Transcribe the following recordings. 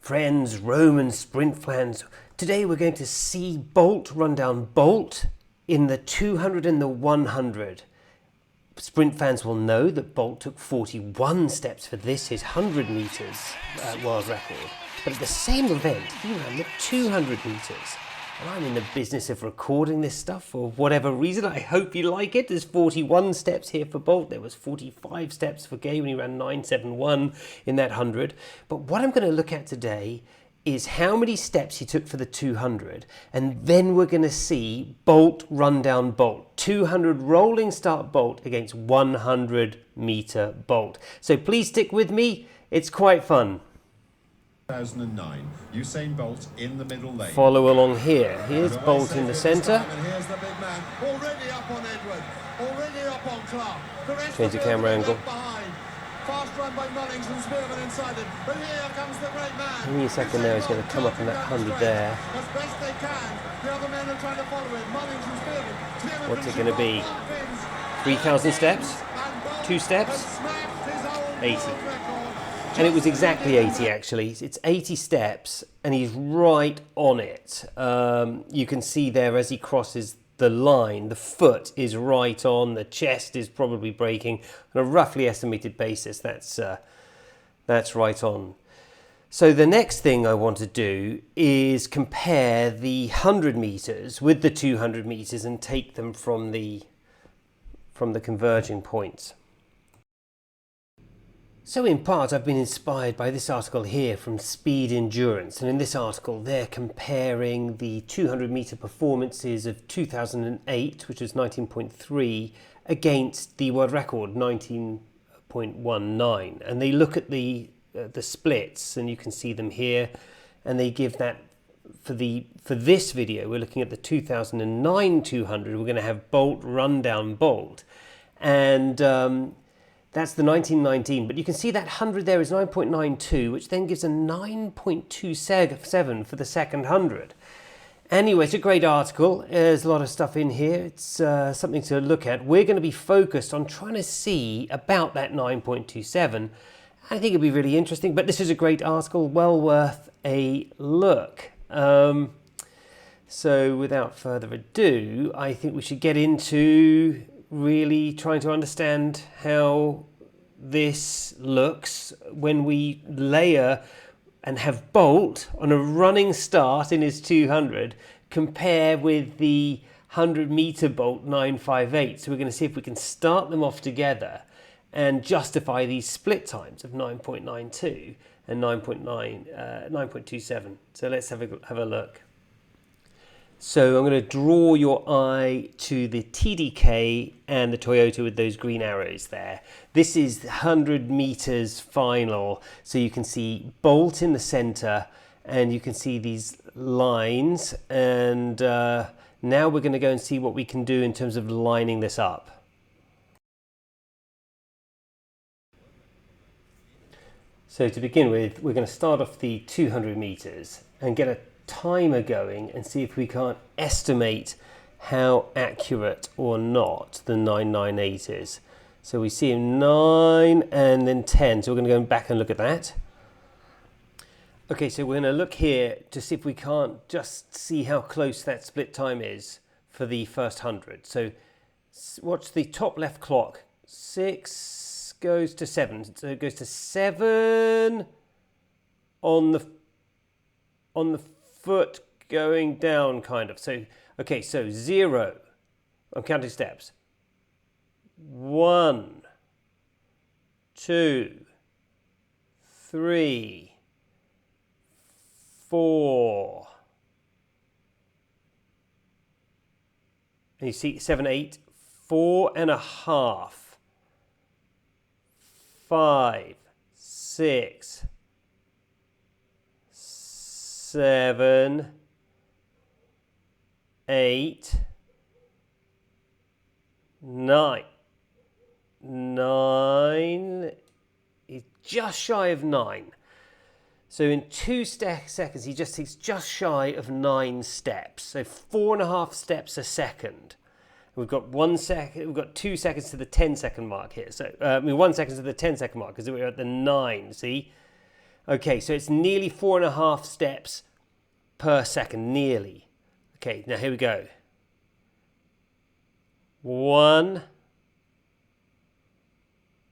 Friends, Roman sprint fans, today we're going to see Bolt run down Bolt in the 200 and the 100. Sprint fans will know that Bolt took 41 steps for this, his 100 metres world record. But at the same event, he ran the 200 metres. And I'm in the business of recording this stuff for whatever reason. I hope you like it. There's 41 steps here for Bolt. There was 45 steps for Gay when he ran 9.71 in that 100. But what I'm going to look at today is how many steps he took for the 200. And then we're going to see Bolt run down Bolt. 200 rolling start Bolt against 100 metre Bolt. So please stick with me. It's quite fun. 2009. Usain Bolt in the middle lane. Follow along here. Here's Bolt in the centre. And here's the big man. Already up on Edward. Already up on Clark. Change the camera angle. Fast run by Mullings and Spearman inside it. But here comes the great man. Give me a second now. He's going to come up in that 100 there. As best they can. The other men are trying to follow it. Mullings and Spearman. What's it going to be? 3,000 steps? 2 steps? 80. And it was exactly 80 actually. It's 80 steps and he's right on it. You can see there as he crosses the line, the foot is right on, the chest is probably breaking. On a roughly estimated basis, that's right on. So the next thing I want to do is compare the 100 metres with the 200 metres and take them from the converging points. So in part I've been inspired by this article here from Speed Endurance, and in this article they're comparing the 200 metre performances of 2008, which was 19.3, against the world record 19.19, and they look at the splits, and you can see them here, and they give that for this video we're looking at the 2009 200. We're going to have Bolt run down Bolt, and that's the 1919, but you can see that 100 there is 9.92, which then gives a 9.27 for the second 100. Anyway, it's a great article. There's a lot of stuff in here. It's something to look at. We're going to be focused on trying to see about that 9.27. I think it'll be really interesting, but this is a great article, well worth a look. So without further ado, I think we should get into really trying to understand how this looks when we layer and have Bolt on a running start in his 200 compare with the 100 metre Bolt 958. So we're going to see if we can start them off together and justify these split times of 9.92 and 9.27. So let's have a look. So I'm going to draw your eye to the TDK and the Toyota with those green arrows there. This is the 100 metres final. So you can see Bolt in the centre and you can see these lines. And now we're going to go and see what we can do in terms of lining this up. So to begin with, we're going to start off the 200 metres and get a timer going and see if we can't estimate how accurate or not the 998 is. So we see 9 and then 10, so we're going to go back and look at that. Okay, so we're going to look here to see if we can't just see how close that split time is for the first 100. So watch the top left clock. 6 goes to 7, so it goes to 7 on the foot going down kind of. So, okay, so 0, I'm counting steps. 1, 2, 3, 4. And you see 7, 8, 4.5, 5, 6, 7, 8, 9. 9 is just shy of 9. So in 2 seconds, he just takes just shy of 9 steps. So 4.5 steps a second. We've got 1 second. We've got 2 seconds to the 10-second mark here. So 1 second to the 10-second mark because we're at the 9. See, Okay, so it's nearly 4.5 steps per second, nearly. Okay, now here we go. 1,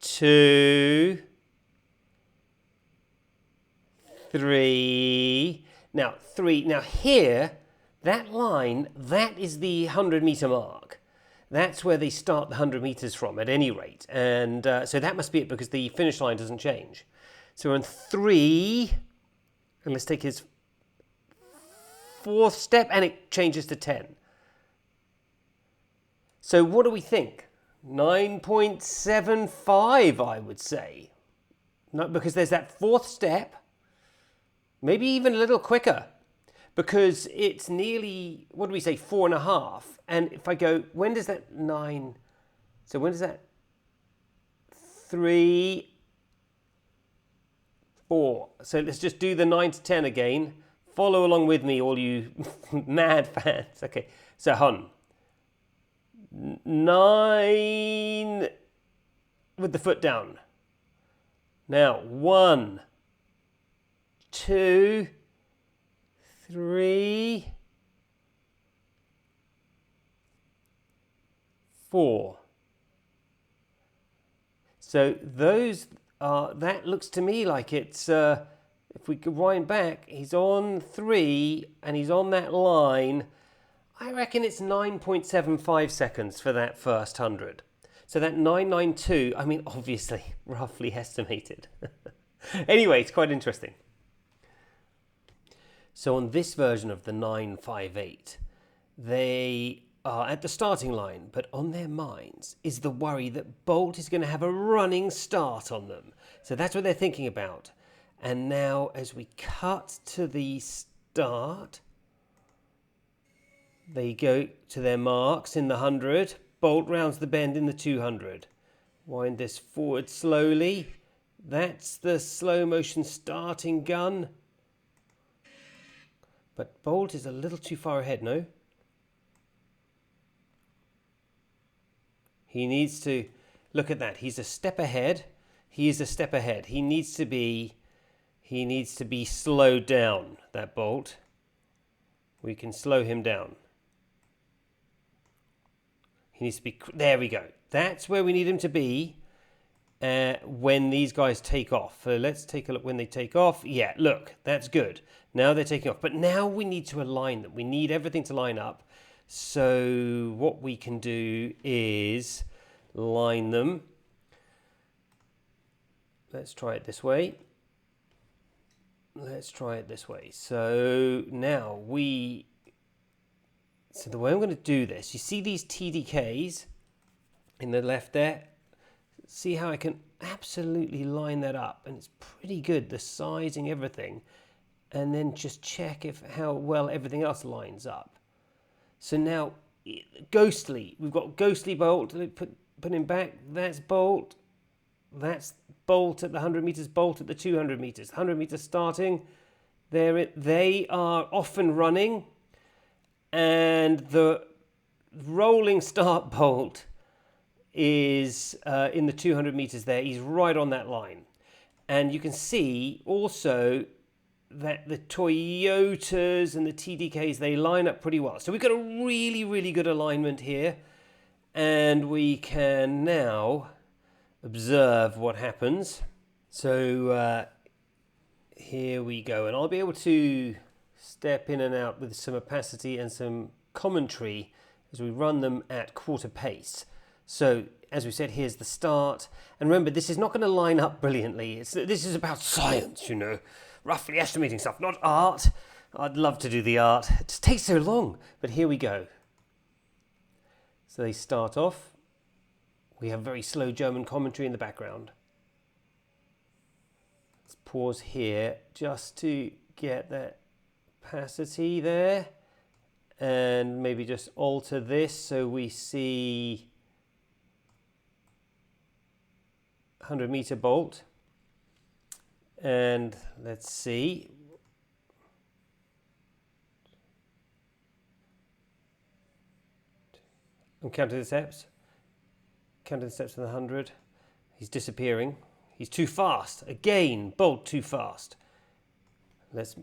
2, 3. Now, 3. Now here, that line, that is the 100-meter mark. That's where they start the 100 meters from, at any rate. And so that must be it, because the finish line doesn't change. So we're on 3, and let's take his 4th step, and it changes to 10. So what do we think? 9.75, I would say. Not because there's that 4th step. Maybe even a little quicker, because it's nearly, what do we say, 4.5. And if I go, when does that 9, so when does that 3, 4. So let's just do the 9 to 10 again. Follow along with me, all you mad fans. Okay, so hon. 9 with the foot down. Now, 1, 2, 3, 4. So those are, that looks to me like it's, if we could wind back, he's on 3 and he's on that line. I reckon it's 9.75 seconds for that first 100. So that 992, I mean, obviously, roughly estimated. Anyway, it's quite interesting. So on this version of the 958, they are at the starting line, but on their minds is the worry that Bolt is going to have a running start on them. So that's what they're thinking about. And now as we cut to the start, they go to their marks in the 100. Bolt rounds the bend in the 200. Wind this forward slowly. That's the slow motion starting gun. But Bolt is a little too far ahead, no? He needs to, look at that. He's a step ahead. He is a step ahead. He needs to be slowed down, that Bolt. We can slow him down. He needs to be, there we go. That's where we need him to be when these guys take off. So let's take a look when they take off. Yeah, look, that's good. Now they're taking off. But now we need to align them. We need everything to line up. So what we can do is line them. Let's try it this way. Let's try it this way. So now so the way I'm going to do this, you see these TDKs in the left there? See how I can absolutely line that up, and it's pretty good, the sizing, everything, and then just check how well everything else lines up. So now, Ghostly, we've got Ghostly Bolt, put him back, that's Bolt at the 100 meters, Bolt at the 200 meters, 100 meters starting, they are off and running, and the rolling start Bolt is in the 200 meters there. He's right on that line. And you can see also that the Toyotas and the TDKs, they line up pretty well. So we've got a really, really good alignment here. And we can now observe what happens. So here we go. And I'll be able to step in and out with some opacity and some commentary as we run them at quarter pace. So, as we said, here's the start. And remember, this is not going to line up brilliantly. This is about science, you know, roughly estimating stuff, not art. I'd love to do the art. It just takes so long. But here we go. So they start off. We have very slow German commentary in the background. Let's pause here just to get that opacity there. And maybe just alter this so we see 100 meter Bolt, and let's see, I'm counting the steps, of the 100, he's disappearing, he's too fast. Again, Bolt too fast.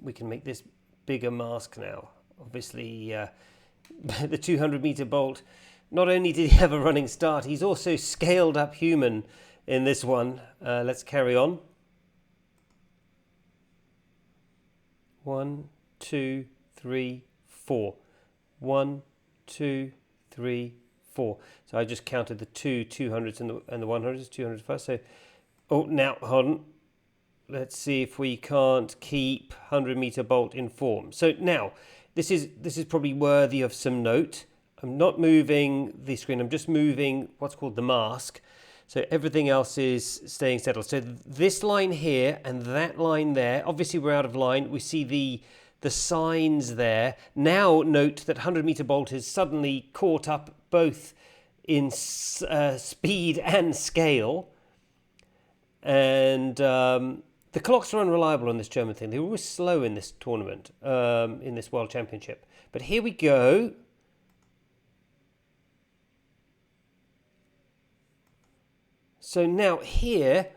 We can make this bigger mask now. Obviously, the 200-meter Bolt, not only did he have a running start, he's also scaled up human in this one. Let's carry on. 1, 2, 3, 4. 1, 2, 3, 4. So I just counted the 200s and the 100s, 200s first. So, oh, now, hold on. Let's see if we can't keep 100-meter Bolt in form. So now, this is probably worthy of some note. I'm not moving the screen. I'm just moving what's called the mask. So everything else is staying settled. So this line here and that line there, obviously we're out of line. We see the signs there. Now note that 100-meter Bolt is suddenly caught up both in speed and scale. And the clocks are unreliable on this German thing. They're always slow in this tournament, in this World Championship. But here we go. So now here,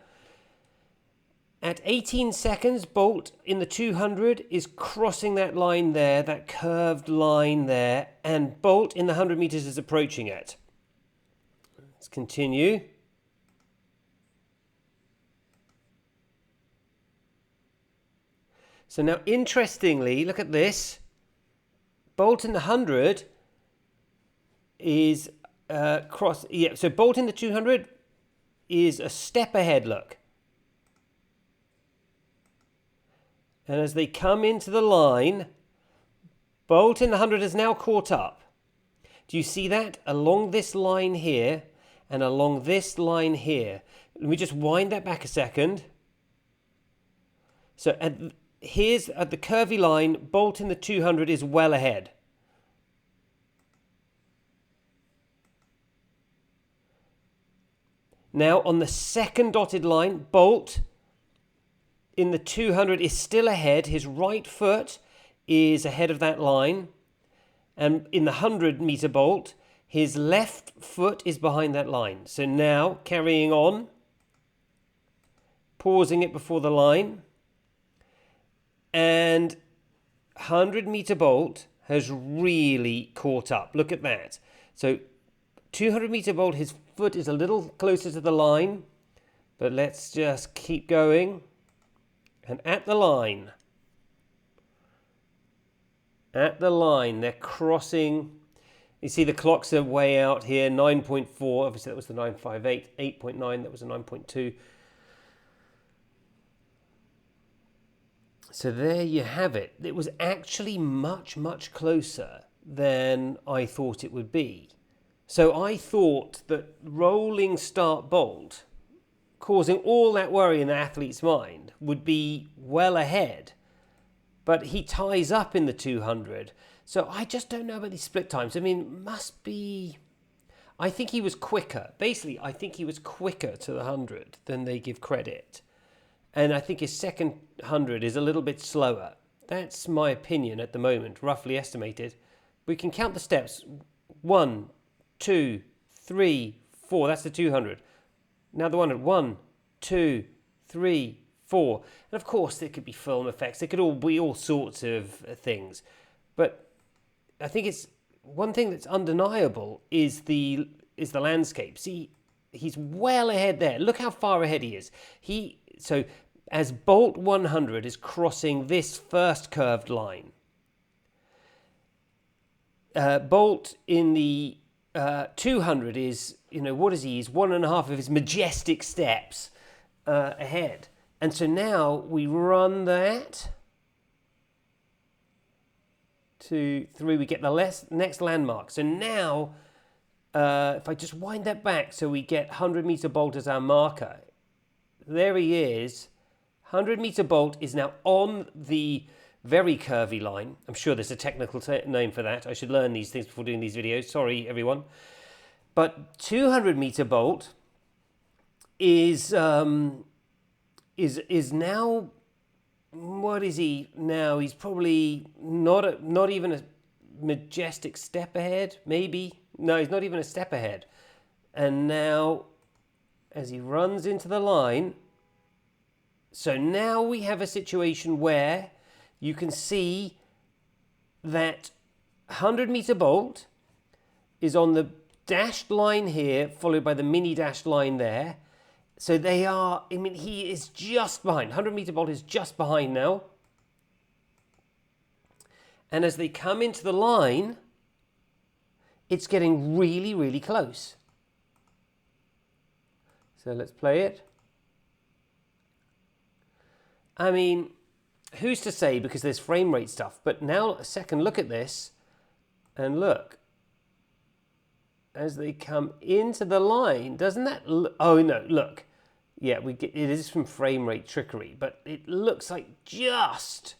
at 18 seconds, Bolt in the 200 is crossing that line there, that curved line there, and Bolt in the 100 meters is approaching it. Let's continue. So now, interestingly, look at this. Bolt in the 100 is so Bolt in the 200 is a step ahead, look. And as they come into the line, Bolt in the 100 is now caught up. Do you see that? Along this line here and along this line here. Let me just wind that back a second. So here's at the curvy line, Bolt in the 200 is well ahead. Now on the second dotted line, Bolt in the 200 is still ahead. His right foot is ahead of that line. And in the 100-meter Bolt, his left foot is behind that line. So now, carrying on, pausing it before the line. And 100-meter Bolt has really caught up. Look at that. So 200-meter Bolt, his foot is a little closer to the line. But let's just keep going. And at the line, they're crossing. You see the clocks are way out here, 9.4. Obviously, that was the 958, 8.9, that was a 9.2. So there you have it. It was actually much, much closer than I thought it would be. So I thought that rolling start Bolt, causing all that worry in the athlete's mind, would be well ahead. But he ties up in the 200. So I just don't know about these split times. I mean, must be... I think he was quicker. Basically, I think he was quicker to the 100 than they give credit. And I think his second 100 is a little bit slower. That's my opinion at the moment, roughly estimated. We can count the steps. 1, 2, 3, 4. That's the 200. Now the 100. 1, 2, 3, 4. And of course, there could be film effects. There could all be all sorts of things. But I think it's one thing that's undeniable is the landscape. See, he's well ahead there. Look how far ahead he is. So as Bolt 100 is crossing this first curved line, Bolt in the 200 is, what is he? He's 1.5 of his majestic steps ahead. And so now we run that. 2, 3, we get the next landmark. So now, if I just wind that back, so we get 100-meter Bolt as our marker. There he is. 100-meter Bolt is now on the very curvy line. I'm sure there's a technical name for that. I should learn these things before doing these videos. Sorry, everyone. But 200-meter Bolt is now... What is he now? He's probably not even a majestic step ahead, maybe. No, he's not even a step ahead. And now, as he runs into the line, So now we have a situation where you can see that 100-meter bolt is on the dashed line here, followed by the mini dashed line there. So they are, I mean, he is just behind. 100-meter bolt is just behind now. And as they come into the line, it's getting really, really close. So let's play it. I mean, who's to say, because there's frame rate stuff, but now a second look at this and look. As they come into the line, doesn't that look, oh no, look. Yeah, it is from frame rate trickery, but it looks like just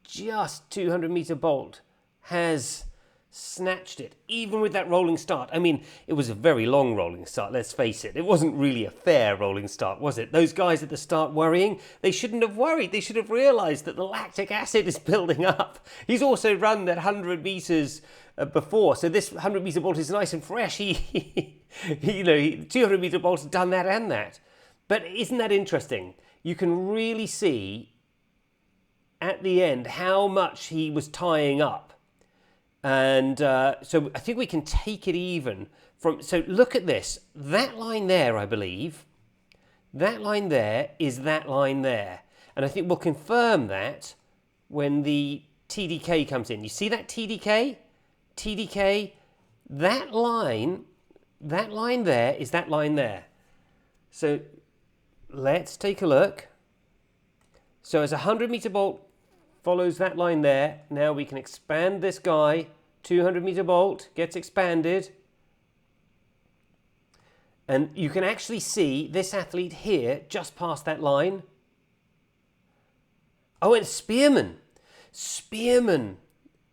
200-meter bolt has snatched it, even with that rolling start. I mean, it was a very long rolling start, let's face it. It wasn't really a fair rolling start, was it? Those guys at the start worrying, they shouldn't have worried. They should have realised that the lactic acid is building up. He's also run that 100 metres before, so this 100-metre bolt is nice and fresh. He 200-metre bolt has done that and that. But isn't that interesting? You can really see at the end how much he was tying up. And so I think we can take it even from, so look at this. That line there, I believe, that line there is that line there. And I think we'll confirm that when the TDK comes in. You see that TDK? TDK, that line there is that line there. So let's take a look. So as a 100-meter bolt follows that line there, now we can expand this guy. 200-meter bolt gets expanded. And you can actually see this athlete here just past that line. Oh, and Spearman.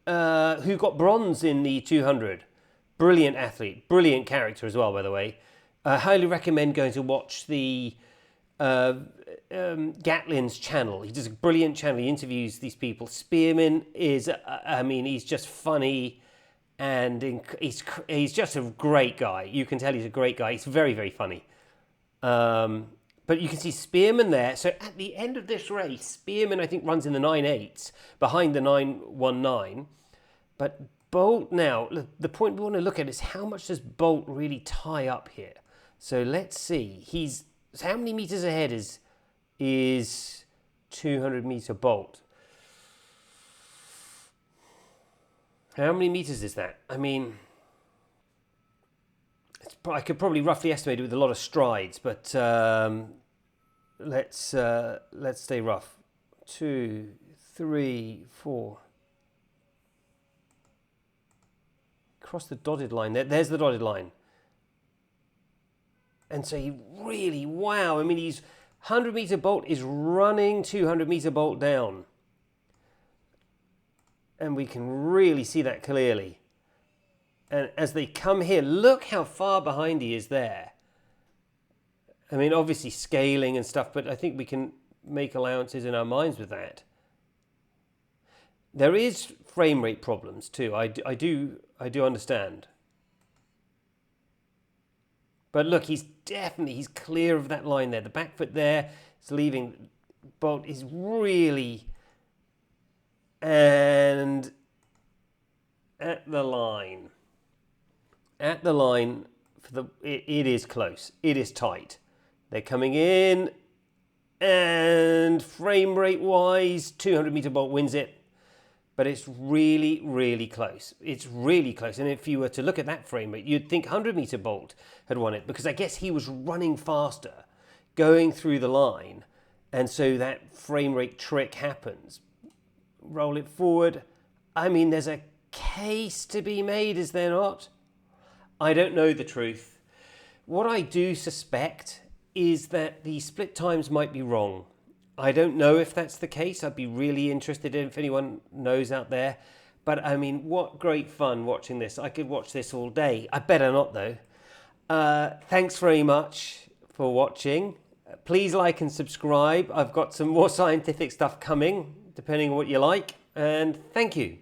Who got bronze in the 200. Brilliant athlete, brilliant character as well, by the way. I highly recommend going to watch the Gatlin's channel. He does a brilliant channel. He interviews these people. Spearman is, he's just funny, and he's just a great guy. You can tell he's a great guy. He's very, very funny. But you can see Spearman there. So at the end of this race, Spearman, I think, runs in the 9.8s behind the 9.19. But Bolt now, the point we want to look at is how much does Bolt really tie up here? So let's see. How many meters ahead is 200-meter Bolt? How many meters is that? I mean, I could probably roughly estimate it with a lot of strides, but let's stay rough. 2, 3, 4. Cross the dotted line. There's the dotted line. And so he really, wow. I mean, he's 100-meter Bolt is running 200-meter Bolt down. And we can really see that clearly. And as they come here, look how far behind he is there. I mean, obviously scaling and stuff, but I think we can make allowances in our minds with that. There is frame rate problems too. I do understand. But look, he's clear of that line there. The back foot there is leaving. Bolt is really, and at the line. At the line, it is close. It is tight. They're coming in, and frame rate wise, 200-meter Bolt wins it. But it's really, really close. It's really close. And if you were to look at that frame rate, you'd think 100-meter Bolt had won it, because I guess he was running faster, going through the line. And so that frame rate trick happens. Roll it forward. I mean, there's a case to be made, is there not? I don't know the truth. What I do suspect is that the split times might be wrong. I don't know if that's the case. I'd be really interested if anyone knows out there. But I mean, what great fun watching this. I could watch this all day. I better not though. Thanks very much for watching. Please like and subscribe. I've got some more scientific stuff coming, depending on what you like. And thank you.